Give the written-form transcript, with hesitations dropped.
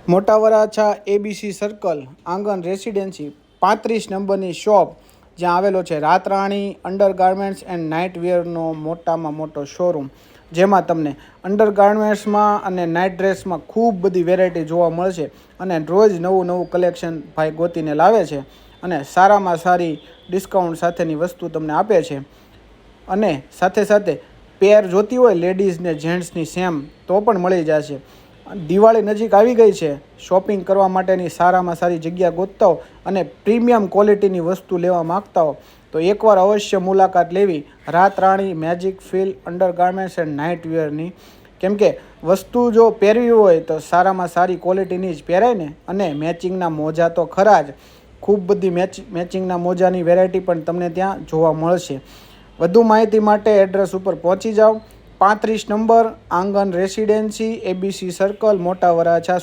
મોટા Varachha ABC circle આંગણ residency 35 નંબરની shop જ્યાં આવેલો છે રાતરાણી અંડરગાર્મેન્ટ્સ એન્ડ નાઇટવેરનો મોટામાં મોટો શોરૂમ, જેમાં તમને અંડરગાર્મેન્ટ્સમાં અને નાઇટ ડ્રેસમાં ખૂબ બધી વેરાયટી જોવા મળશે અને રોજ નવું નવું કલેક્શન ભાઈ ગોતીને લાવે છે અને સારામાં સારી ડિસ્કાઉન્ટ સાથેની વસ્તુ તમને આપે છે. અને સાથે સાથે પેર જોતી હોય લેડીઝને જેન્ટ્સની સેમ તો પણ મળી જશે. દિવાળી નજીક આવી ગઈ છે. શોપિંગ કરવા માટેની સારામાં સારી જગ્યા ગોતતા હો અને પ્રીમિયમ ક્વોલિટીની વસ્તુ લેવા માગતા હો તો એકવાર અવશ્ય મુલાકાત લેવી રાતરાણી મેજિક ફીલ અંડરગાર્મેન્ટ્સ એન્ડ નાઇટવેરની. કેમ કે વસ્તુ જો પહેરવી હોય તો સારામાં સારી ક્વોલિટીની જ પહેરાય ને. અને મેચિંગના મોજા તો ખરા જ, ખૂબ બધી મેચિંગના મોજાની વેરાયટી પણ તમને ત્યાં જોવા મળશે. વધુ માહિતી માટે એડ્રેસ ઉપર પહોંચી જાઓ. 35 નંબર આંગણ રેસિડેન્સી એબીસી સર્કલ મોટા વરાછા.